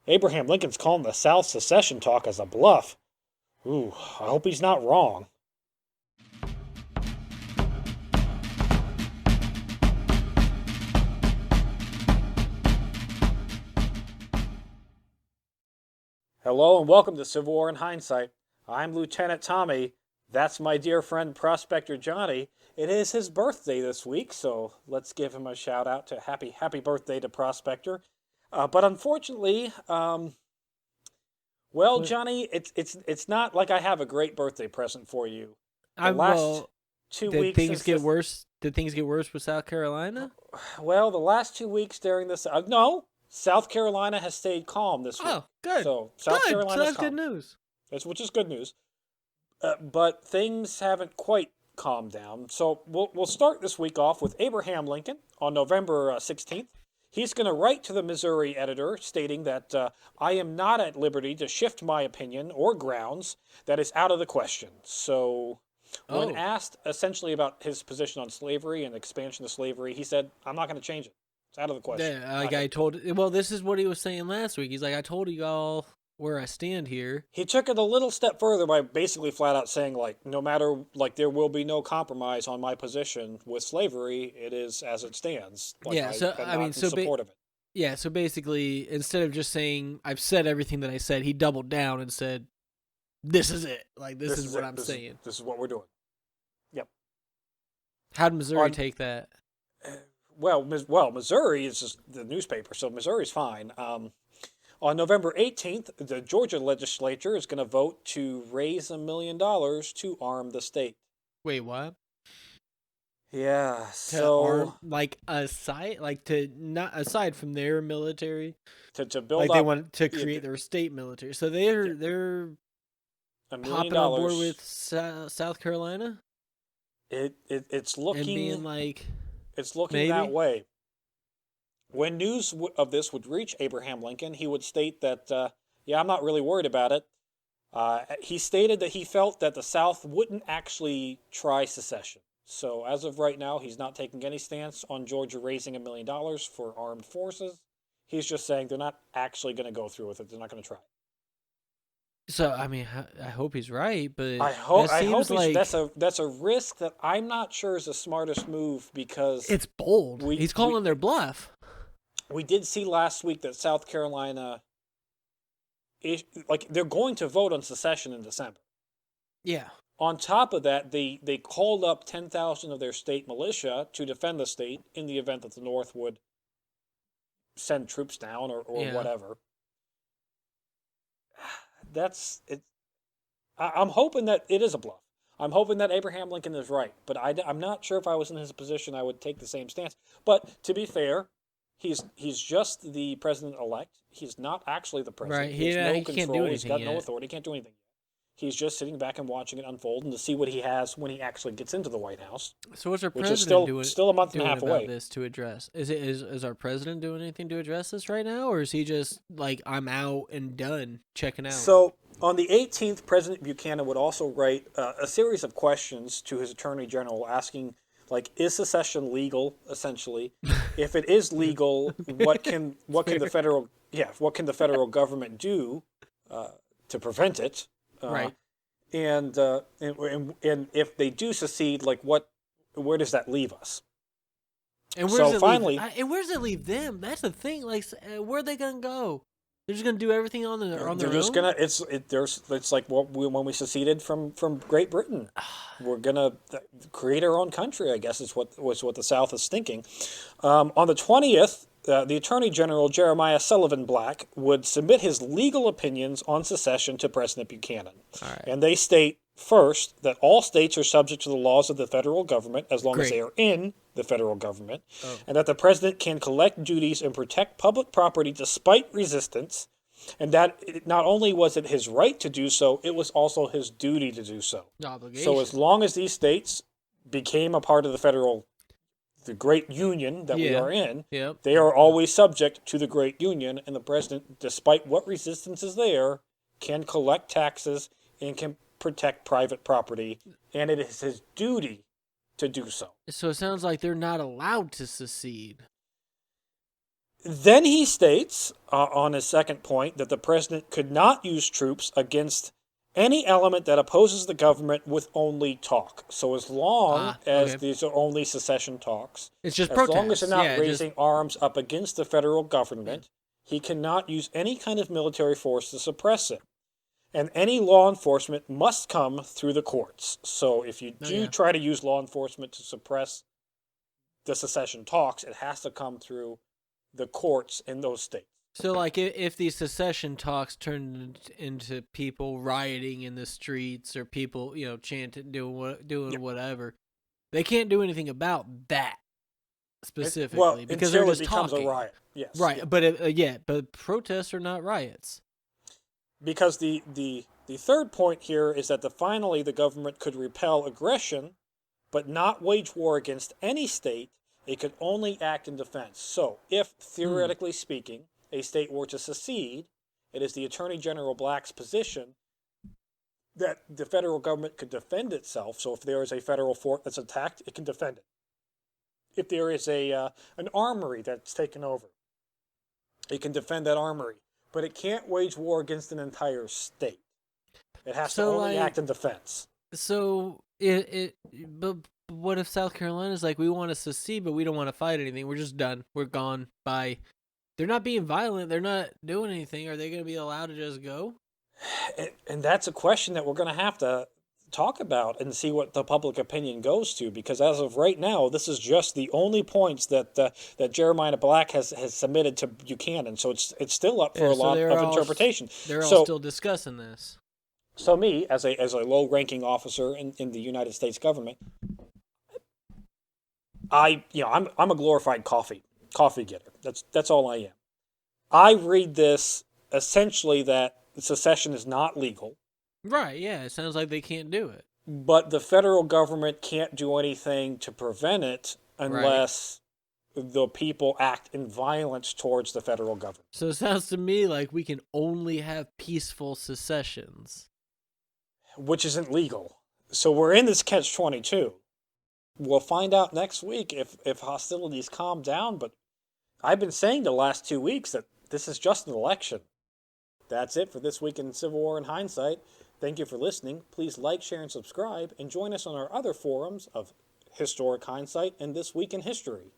Abraham Lincoln's calling the South secession talk as a bluff. Ooh, I hope he's not wrong. Hello and welcome to Civil War in Hindsight. I'm Lieutenant Tommy. That's my dear friend Prospector Johnny. It is his birthday this week, so let's give him a shout out to happy birthday to Prospector. But unfortunately, well, What? Johnny, it's not like I have a great birthday present for you. The I'm last well. 2 weeks Things since get this, worse? Did things get worse with South Carolina? well, the last 2 weeks during this, no, South Carolina has stayed calm this week. Oh, good, So South good. So Carolina's that's good calm, news. which is good news. But things haven't quite calmed down. So we'll start this week off with Abraham Lincoln on November 16th. He's going to write to the Missouri editor stating that I am not at liberty to shift my opinion or grounds. That is out of the question. So when Oh, asked essentially about his position on slavery and expansion of slavery, he said, I'm not going to change it. It's out of the question. yeah. Not Like going I to. told. Well, this is what he was saying last week. He's like, I told you all where I stand here. He took it a little step further by basically flat out saying, like, no matter, like, there will be no compromise on my position with slavery. It is as it stands. Like, Yeah. I So am I mean, not in support of it. yeah. So basically, instead of just saying I've said everything that I said, he doubled down and said, "This is it. Like this This is is what it. I'm saying." This is what we're doing. Yep. How did Missouri On take that? well, Missouri is just the newspaper, so Missouri's fine. On November 18th, the Georgia legislature is going to vote to raise $1 million to arm the state. Wait, what? Yeah. To arm So like to not aside from their military, to build like they up want to yeah, create their state military. So yeah, they're $1 million hopping on board dollars. with South Carolina It's and looking being like that maybe. way. When news of this would reach Abraham Lincoln, he would state that, yeah, I'm not really worried about it. He stated that he felt that the South wouldn't actually try secession. So as of right now, he's not taking any stance on Georgia raising $1 million for armed forces. He's just saying they're not actually going to go through with it. They're not going to try. So I mean, I hope he's right, but I hope that I hope seems he's like that's a risk that I'm not sure is the smartest move because it's bold. we He's we calling their bluff. we did see last week that South Carolina like they're going to vote on secession in December. Yeah, On top of that, they called up 10,000 of their state militia to defend the state in the event that the North would send troops down or yeah. whatever. That's it. I'm hoping that it is a bluff. I'm hoping that Abraham Lincoln is right, but I'm not sure if I was in his position I would take the same stance. But to be fair, he's just the president elect. He's not actually the Right. president. He has no He can't do control. He's anything got no yet. authority. He can't do anything. He's just sitting back and watching it unfold and to see what he has when he actually gets into the White House, So what's our which is president still a month and a doing half about away. this to address? Is our president doing anything to address this right now, or is he just like I'm out and done checking out? So on the 18th, President Buchanan would also write a series of questions to his Attorney General asking, like, is secession legal? Essentially, if it is legal, what can the Fair. federal government do to prevent it? Uh, Right. and if they do secede, like where does that leave us? And where So does it leave? finally, And where does it leave them? That's the thing. Like, where are they gonna go? They're just gonna do everything on they're their just own. gonna it's like when we seceded from Great Britain. We're gonna create our own country. I guess is what the South is thinking. On the 20th, the Attorney General Jeremiah Sullivan Black would submit his legal opinions on secession to President Buchanan, All right. and they state first that all states are subject to the laws of the federal government as long as they Great. are in the federal government, Oh. and that the president can collect duties and protect public property despite resistance, and that not only was it his right to do so, it was also his duty to do so. So as Obligation. long as these states became a part of the great union that we Yeah. are in, Yep. they are always subject to the great union, and the president, despite what resistance is there, can collect taxes and can protect private property, and it is his duty to do so. So it sounds like they're not allowed to secede. Then he states, on his second point, that the president could not use troops against any element that opposes the government with only talk. So as long Ah, as okay. these are only secession talks, It's just as long as they're protests. not Yeah, just raising arms up against the federal yeah. government, he cannot use any kind of military force to suppress it. And any law enforcement must come through the courts. So if you Oh do yeah. try to use law enforcement to suppress the secession talks, it has to come through the courts in those states. So like if these secession talks turned into people rioting in the streets or people, chanting Yeah. doing whatever, they can't do anything about that Well, specifically because they're until it just becomes a talking. riot. Yes, yeah. Right, but protests are not riots. Because the third point here is that finally the government could repel aggression, but not wage war against any state. It could only act in defense. So, if Hmm. theoretically speaking, a state were to secede, it is the Attorney General Black's position that the federal government could defend itself. So, if there is a federal fort that's attacked, it can defend it. If there is an armory that's taken over, it can defend that armory, but it can't wage war against an entire state. It has to So only like act in defense. so it but what if South Carolina's like we want to secede but we don't want to fight anything. We're just done. We're gone. Bye. They're not being violent. They're not doing anything. Are they going to be allowed to just go? And that's a question that we're going to have to talk about and see what the public opinion goes to, because as of right now, this is just the only points that Jeremiah Black has submitted to Buchanan. So it's still up for Yeah, a so lot of interpretation. they're all So still discussing this. so me as a low ranking officer in the United States government, I'm a glorified coffee getter. That's all I am. I read this essentially that secession is not legal, Right, yeah, it sounds like they can't do it. but the federal government can't do anything to prevent it Right. unless the people act in violence towards the federal government, So it sounds to me like we can only have peaceful secessions. which isn't legal. So we're in this catch 22. We'll find out next week if hostilities calm down, but I've been saying the last 2 weeks that this is just an election. That's it for this week in Civil War in Hindsight. Thank you for listening. Please like, share, and subscribe, and join us on our other forums of Historic Hindsight and This Week in History.